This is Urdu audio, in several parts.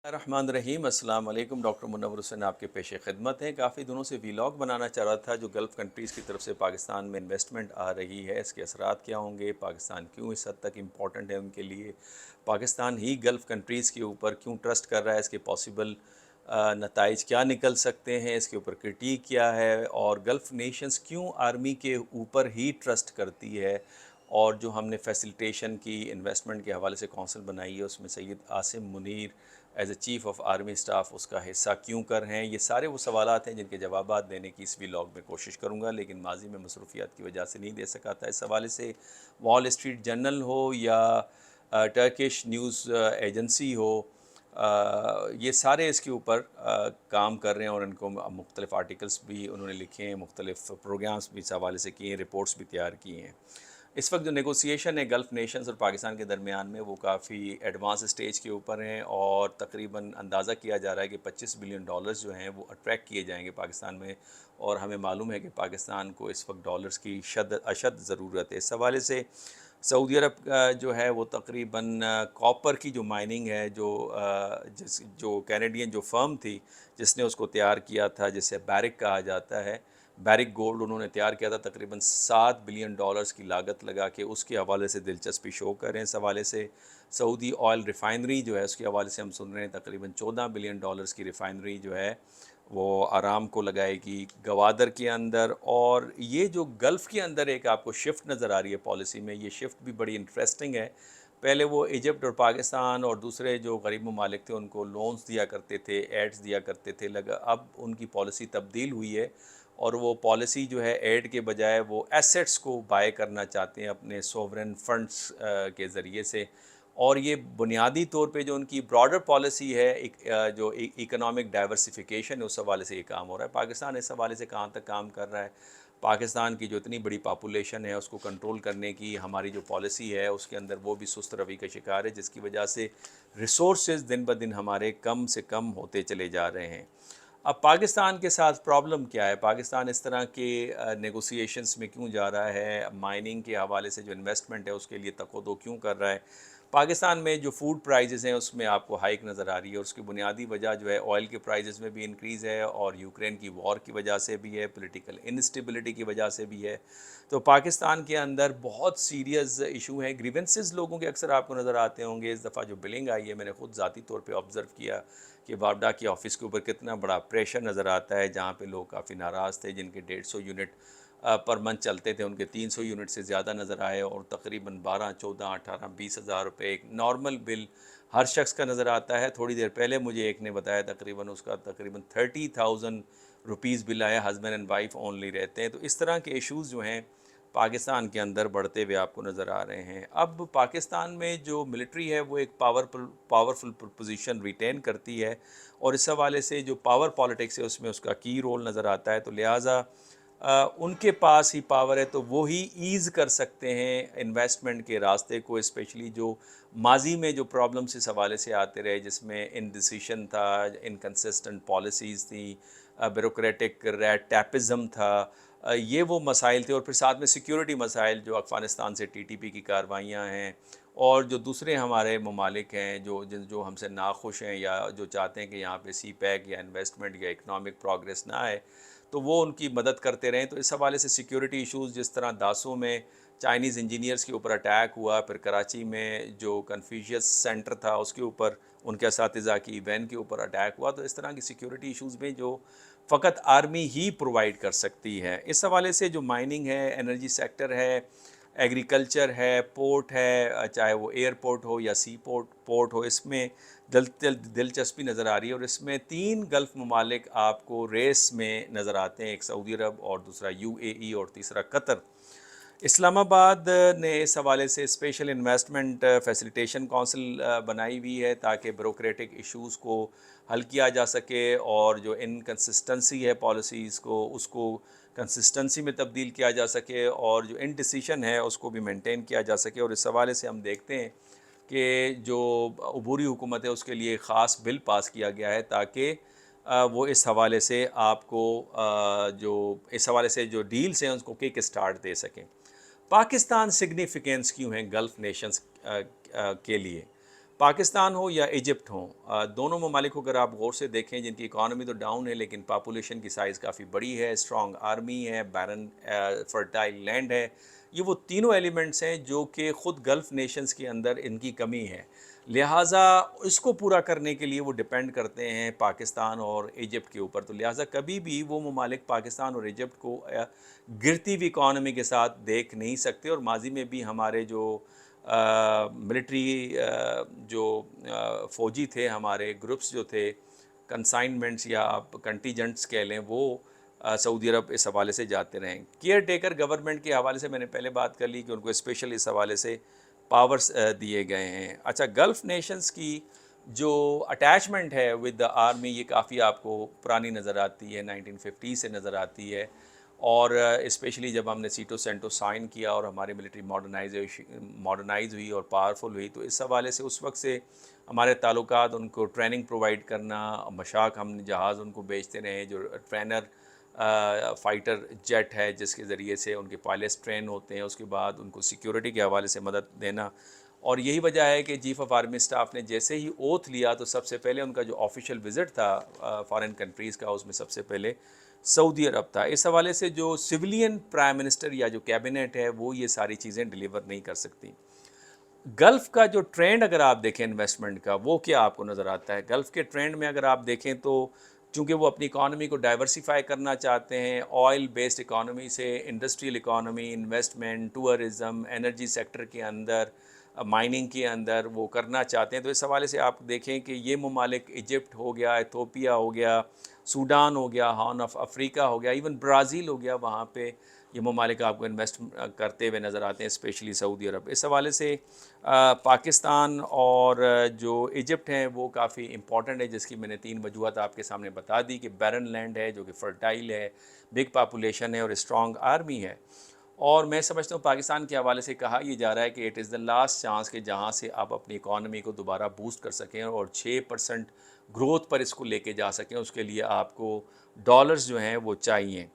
الرحمن الرحیم السلام علیکم، ڈاکٹر منور حسین آپ کے پیش خدمت ہیں۔ کافی دنوں سے ویلاگ بنانا چاہ رہا تھا جو گلف کنٹریز کی طرف سے پاکستان میں انویسٹمنٹ آ رہی ہے، اس کے اثرات کیا ہوں گے، پاکستان کیوں اس حد تک امپورٹنٹ ہے ان کے لیے، پاکستان ہی گلف کنٹریز کے اوپر کیوں ٹرسٹ کر رہا ہے، اس کے پاسبل نتائج کیا نکل سکتے ہیں، اس کے اوپر کرٹیک کیا ہے، اور گلف نیشنز کیوں آرمی کے اوپر ہی ٹرسٹ کرتی ہے، اور جو ہم نے فیسیلیٹیشن کی انویسٹمنٹ کے حوالے سے کونسل بنائی ہے اس میں Syed Asim Munir as a chief of army staff اس کا حصہ کیوں کر ہیں۔ یہ سارے وہ سوالات ہیں جن کے جوابات دینے کی اس ویلاگ میں کوشش کروں گا، لیکن ماضی میں مصروفیات کی وجہ سے نہیں دے سکا تھا۔ اس حوالے سے وال اسٹریٹ جرنل ہو یا ٹرکش نیوز ایجنسی ہو، یہ سارے اس کے اوپر کام کر رہے ہیں، اور ان کو مختلف آرٹیکلز بھی انہوں نے لکھے ہیں، مختلف پروگرامز بھی اس حوالے سے کیے ہیں، رپورٹس بھی تیار کی ہیں۔ اس وقت جو نیگوسیشن ہے گلف نیشنز اور پاکستان کے درمیان میں وہ کافی ایڈوانس سٹیج کے اوپر ہیں، اور تقریباً اندازہ کیا جا رہا ہے کہ $25 بلین جو ہیں وہ اٹریکٹ کیے جائیں گے پاکستان میں، اور ہمیں معلوم ہے کہ پاکستان کو اس وقت ڈالرز کی اشد ضرورت ہے۔ اس حوالے سے سعودی عرب جو ہے وہ تقریباً کاپر کی جو مائننگ ہے، جو کینیڈین جو فرم تھی جس نے اس کو تیار کیا تھا، جسے بیرک کہا جاتا ہے، بیرک گولڈ انہوں نے تیار کیا تھا، تقریباً $7 بلین کی لاگت لگا کے اس کے حوالے سے دلچسپی شو کر رہے ہیں۔ اس حوالے سے سعودی آئل ریفائنری جو ہے اس کے حوالے سے ہم سن رہے ہیں تقریباً $14 بلین کی ریفائنری جو ہے وہ آرام کو لگائے گی گوادر کے اندر۔ اور یہ جو گلف کے اندر ایک آپ کو شفٹ نظر آ رہی ہے پالیسی میں، یہ شفٹ بھی بڑی انٹرسٹنگ ہے۔ پہلے وہ ایجپٹ اور پاکستان اور دوسرے جو غریب ممالک تھے ان کو لونز دیا کرتے تھے، ایڈز دیا کرتے تھے، اب ان کی پالیسی تبدیل ہوئی ہے، اور وہ پالیسی جو ہے ایڈ کے بجائے وہ ایسٹس کو بائی کرنا چاہتے ہیں اپنے سوورن فنڈز کے ذریعے سے۔ اور یہ بنیادی طور پہ جو ان کی براڈر پالیسی ہے، جو اکنامک ڈائیورسفیکیشن ہے، اس حوالے سے یہ کام ہو رہا ہے۔ پاکستان اس حوالے سے کہاں تک کام کر رہا ہے؟ پاکستان کی جو اتنی بڑی پاپولیشن ہے اس کو کنٹرول کرنے کی ہماری جو پالیسی ہے اس کے اندر وہ بھی سست روی کا شکار ہے، جس کی وجہ سے ریسورسز دن بدن ہمارے کم سے کم ہوتے چلے جا رہے ہیں۔ اب پاکستان کے ساتھ پرابلم کیا ہے؟ پاکستان اس طرح کے نیگوسیشنز میں کیوں جا رہا ہے؟ مائننگ کے حوالے سے جو انویسٹمنٹ ہے اس کے لیے تک و دو کیوں کر رہا ہے؟ پاکستان میں جو فوڈ پرائزز ہیں اس میں آپ کو ہائیک نظر آ رہی ہے، اور اس کی بنیادی وجہ جو ہے آئل کے پرائزز میں بھی انکریز ہے، اور یوکرین کی وار کی وجہ سے بھی ہے، پولیٹیکل انسٹیبلٹی کی وجہ سے بھی ہے۔ تو پاکستان کے اندر بہت سیریس ایشو ہیں، گریونسز لوگوں کے اکثر آپ کو نظر آتے ہوں گے۔ اس دفعہ جو بلنگ آئی ہے میں نے خود ذاتی طور پہ آبزرو کیا کہ وابڈا کی آفس کے اوپر کتنا بڑا پریشر نظر آتا ہے، جہاں پہ لوگ کافی ناراض تھے، جن کے 150 یونٹ پر منتھ چلتے تھے ان کے 300 یونٹ سے زیادہ نظر آئے، اور تقریباً 12 14 18 20 ہزار روپے ایک نارمل بل ہر شخص کا نظر آتا ہے۔ تھوڑی دیر پہلے مجھے ایک نے بتایا تقریباً اس کا تقریباً 30,000 روپیز بل آیا، ہسبینڈ اینڈ وائف اونلی رہتے ہیں۔ تو اس طرح کے ایشوز جو ہیں پاکستان کے اندر بڑھتے ہوئے آپ کو نظر آ رہے ہیں۔ اب پاکستان میں جو ملٹری ہے وہ ایک پاورفل پوزیشن ریٹین کرتی ہے، اور اس حوالے سے جو پاور پالیٹکس ہے اس میں اس کا کی رول نظر آتا ہے، تو لہٰذا ان کے پاس ہی پاور ہے تو وہ ہی ایز کر سکتے ہیں انویسٹمنٹ کے راستے کو، اسپیشلی جو ماضی میں جو پرابلمس اس حوالے سے آتے رہے، جس میں انڈیسیشن تھا، انکنسسٹنٹ پالیسیز تھیں، بیوروکریٹک ریٹ ٹیپزم تھا، یہ وہ مسائل تھے، اور پھر ساتھ میں سیکیورٹی مسائل جو افغانستان سے ٹی ٹی پی کی کاروائیاں ہیں، اور جو دوسرے ہمارے ممالک ہیں جو ہم سے ناخوش ہیں یا جو چاہتے ہیں کہ یہاں پہ سی پیک یا انویسٹمنٹ یا اکنامک پروگریس نہ آئے، تو وہ ان کی مدد کرتے رہیں۔ تو اس حوالے سے سیکیورٹی ایشوز، جس طرح داسوں میں چائنیز انجینئرز کے اوپر اٹیک ہوا، پھر کراچی میں جو کنفیوشیس سینٹر تھا اس کے اوپر ان کے اساتذہ کی وین کے اوپر اٹیک ہوا، تو اس طرح کی سیکیورٹی ایشوز میں جو فقط آرمی ہی پرووائڈ کر سکتی ہے۔ اس حوالے سے جو مائننگ ہے، انرجی سیکٹر ہے، ایگریکلچر ہے، پورٹ ہے، چاہے وہ ایئرپورٹ ہو یا سی پورٹ ہو، اس میں دلچسپی نظر آ رہی ہے، اور اس میں 3 گلف ممالک آپ کو ریس میں نظر آتے ہیں، ایک سعودی عرب اور دوسرا UAE اور تیسرا قطر۔ اسلام آباد نے اس حوالے سے اسپیشل انویسٹمنٹ فیسیلیٹیشن کونسل بنائی ہوئی ہے تاکہ بیوروکریٹک ایشوز کو حل کیا جا سکے، اور جو انکنسسٹنسی ہے پالیسیز کو اس کو کنسسٹنسی میں تبدیل کیا جا سکے، اور جو انڈیسیشن ہے اس کو بھی مینٹین کیا جا سکے۔ اور اس حوالے سے ہم دیکھتے ہیں کہ جو عبوری حکومت ہے اس کے لیے خاص بل پاس کیا گیا ہے تاکہ وہ اس حوالے سے آپ کو جو اس حوالے سے جو ڈیلز ہیں اس کو کک اسٹارٹ دے سکیں۔ پاکستان سگنیفیکنس کیوں ہیں گلف نیشنز کے لیے؟ پاکستان ہو یا ایجپٹ ہوں، دونوں ممالک کو اگر آپ غور سے دیکھیں، جن کی اکانومی تو ڈاؤن ہے لیکن پاپولیشن کی سائز کافی بڑی ہے، اسٹرانگ آرمی ہے، بیرن فرٹائل لینڈ ہے، یہ وہ تینوں ایلیمنٹس ہیں جو کہ خود گلف نیشنز کے اندر ان کی کمی ہے، لہٰذا اس کو پورا کرنے کے لیے وہ ڈیپینڈ کرتے ہیں پاکستان اور ایجپٹ کے اوپر، تو لہٰذا کبھی بھی وہ ممالک پاکستان اور ایجپٹ کو گرتی ہوئی اکانومی کے ساتھ دیکھ نہیں سکتے، اور ماضی میں بھی ہمارے جو ملٹری جو فوجی تھے، ہمارے گروپس جو تھے، کنسائنمنٹس یا آپ کنٹیجنٹس کہہ لیں، وہ سعودی عرب اس حوالے سے جاتے رہیں۔ کیئر ٹیکر گورنمنٹ کے حوالے سے میں نے پہلے بات کر لی کہ ان کو اسپیشل اس حوالے سے پاورز دیے گئے ہیں۔ اچھا، گلف نیشنز کی جو اٹیچمنٹ ہے ود دا آرمی، یہ کافی آپ کو پرانی نظر آتی ہے، 1950 سے نظر آتی ہے، اور اسپیشلی جب ہم نے سیٹو سینٹو سائن کیا اور ہماری ملٹری ماڈرنائز ہوئی اور پاورفل ہوئی، تو اس حوالے سے اس وقت سے ہمارے تعلقات، ان کو ٹریننگ پرووائڈ کرنا، مشاق ہم جہاز ان کو بیچتے رہے، جو ٹرینر فائٹر جیٹ ہے جس کے ذریعے سے ان کے پائلٹس ٹرین ہوتے ہیں، اس کے بعد ان کو سیکیورٹی کے حوالے سے مدد دینا، اور یہی وجہ ہے کہ چیف آف آرمی اسٹاف نے جیسے ہی اوتھ لیا تو سب سے پہلے ان کا جو آفیشیل وزٹ تھا فارن کنٹریز کا، اس میں سب سے پہلے سعودی عرب تھا۔ اس حوالے سے جو سویلین پرائم منسٹر یا جو کیبنٹ ہے وہ یہ ساری چیزیں ڈیلیور نہیں کر سکتی۔ گلف کا جو ٹرینڈ اگر آپ دیکھیں انویسٹمنٹ کا، وہ کیا آپ کو نظر آتا ہے؟ گلف کے ٹرینڈ میں اگر آپ دیکھیں تو چونکہ وہ اپنی اکانومی کو ڈائیورسیفائی کرنا چاہتے ہیں، آئل بیسڈ اکانومی سے industrial economy, investment, tourism, energy sector کے اندر، مائننگ کے اندر وہ کرنا چاہتے ہیں، تو اس حوالے سے آپ دیکھیں کہ یہ ممالک ایجپٹ ہو گیا، ایتھوپیا ہو گیا، سوڈان ہو گیا، ہارن آف افریقہ ہو گیا، ایون برازیل ہو گیا، وہاں پہ یہ ممالک آپ کو انویسٹ کرتے ہوئے نظر آتے ہیں، اسپیشلی سعودی عرب۔ اس حوالے سے پاکستان اور جو ایجپٹ ہیں وہ کافی امپورٹنٹ ہے، جس کی میں نے 3 وجوہات آپ کے سامنے بتا دی کہ بیرن لینڈ ہے جو کہ فرٹائل ہے، بگ پاپولیشن ہے اور اسٹرانگ آرمی ہے، اور میں سمجھتا ہوں پاکستان کے حوالے سے کہا یہ جا رہا ہے کہ it is the last chance کہ جہاں سے آپ اپنی اکانومی کو دوبارہ بوسٹ کر سکیں اور 6% گروتھ پر اس کو لے کے جا سکیں، اس کے لیے آپ کو ڈالرز جو ہیں وہ چاہیے۔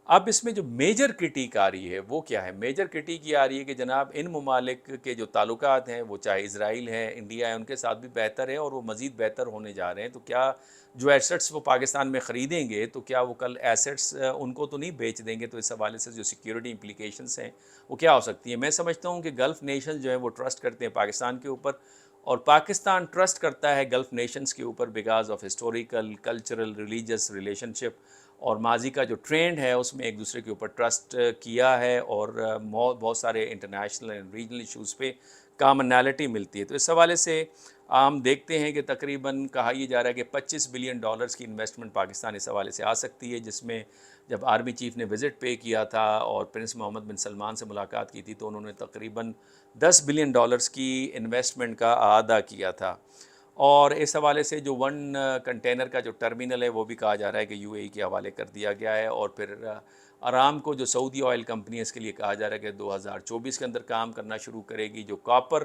اب اس میں جو میجر کرٹیک آ رہی ہے وہ کیا ہے؟ میجر کرٹیک یہ آ رہی ہے کہ جناب ان ممالک کے جو تعلقات ہیں، وہ چاہے اسرائیل ہے، انڈیا ہے، ان کے ساتھ بھی بہتر ہے اور وہ مزید بہتر ہونے جا رہے ہیں، تو کیا جو ایسٹس وہ پاکستان میں خریدیں گے تو کیا وہ کل ایسٹس ان کو تو نہیں بیچ دیں گے؟ تو اس حوالے سے جو سیکیورٹی امپلیکیشنس ہیں وہ کیا ہو سکتی ہیں؟ میں سمجھتا ہوں کہ گلف نیشن جو ہیں وہ ٹرسٹ کرتے ہیں پاکستان کے اوپر، اور پاکستان ٹرسٹ کرتا ہے گلف نیشنز کے اوپر because of historical, cultural, religious relationship, اور ماضی کا جو ٹرینڈ ہے اس میں ایک دوسرے کے اوپر ٹرسٹ کیا ہے، اور بہت سارے انٹرنیشنل اینڈ ریجنل ایشوز پہ کامنالٹی ملتی ہے۔ تو اس حوالے سے ہم دیکھتے ہیں کہ تقریباً کہا یہ جا رہا ہے کہ $25 بلین کی انویسٹمنٹ پاکستان اس حوالے سے آ سکتی ہے، جس میں جب آرمی چیف نے وزٹ پے کیا تھا اور پرنس محمد بن سلمان سے ملاقات کی تھی تو انہوں نے تقریباً $10 بلین کی انویسٹمنٹ کا اعادہ کیا تھا، اور اس حوالے سے جو 1 کنٹینر کا جو ٹرمینل ہے وہ بھی کہا جا رہا ہے کہ UAE کے حوالے کر دیا گیا ہے، اور پھر آرام کو جو سعودی آئل کمپنی ہے اس کے لیے کہا جا رہا ہے کہ 2024 کے اندر کام کرنا شروع کرے گی، جو کاپر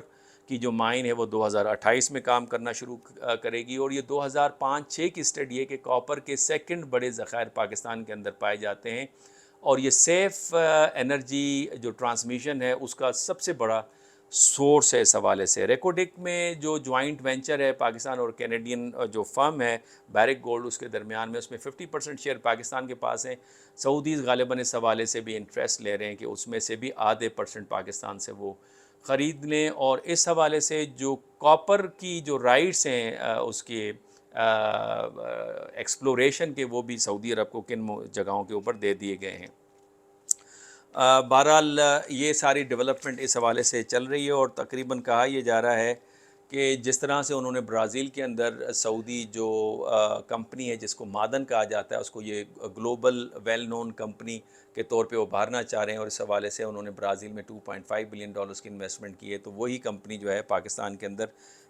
کی جو مائن ہے وہ 2028 میں کام کرنا شروع کرے گی، اور یہ 2005-6 کی اسٹڈی ہے کہ کاپر کے سیکنڈ بڑے ذخائر پاکستان کے اندر پائے جاتے ہیں، اور یہ سیف انرجی جو ٹرانسمیشن ہے اس کا سب سے بڑا سورس ہے۔ اس حوالے سے ریکوڈک میں جو جوائنٹ وینچر ہے پاکستان اور کینیڈین جو فرم ہے بیرک گولڈ، اس کے درمیان میں اس میں 50% شیئر پاکستان کے پاس ہیں، سعودیز غالباً اس حوالے سے بھی انٹرسٹ لے رہے ہیں کہ اس میں سے بھی آدھے % پاکستان سے وہ خرید لیں، اور اس حوالے سے جو کاپر کی جو رائٹس ہیں اس کے ایکسپلوریشن کے، وہ بھی سعودی عرب کو کن جگہوں کے اوپر دے دیے گئے ہیں۔ بہرحال یہ ساری ڈیولپمنٹ اس حوالے سے چل رہی ہے، اور تقریباً کہا یہ جا رہا ہے کہ جس طرح سے انہوں نے برازیل کے اندر سعودی جو کمپنی ہے جس کو معدن کہا جاتا ہے اس کو یہ گلوبل ویل نون کمپنی کے طور پہ ابھارنا چاہ رہے ہیں، اور اس حوالے سے انہوں نے برازیل میں $2.5 بلین کی انویسٹمنٹ کی ہے، تو وہی کمپنی جو ہے پاکستان کے اندر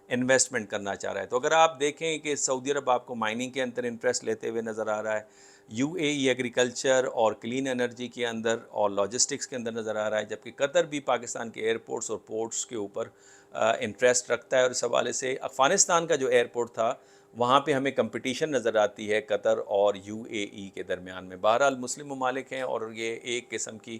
انویسٹمنٹ کرنا چاہ رہا ہے۔ تو اگر آپ دیکھیں کہ سعودی عرب آپ کو مائننگ کے اندر انٹرسٹ لیتے ہوئے نظر آ رہا ہے، UAE ایگریکلچر اور کلین انرجی کے اندر اور لاجسٹکس کے اندر نظر آ رہا ہے، جبکہ قطر بھی پاکستان کے ایئرپورٹس اور پورٹس کے اوپر انٹرسٹ رکھتا ہے، اور اس حوالے سے افغانستان کا جو ایئرپورٹ تھا وہاں پہ ہمیں کمپٹیشن نظر آتی ہے قطر اور UAE کے درمیان میں۔ بہرحال مسلم ممالک ہیں اور یہ ایک قسم کی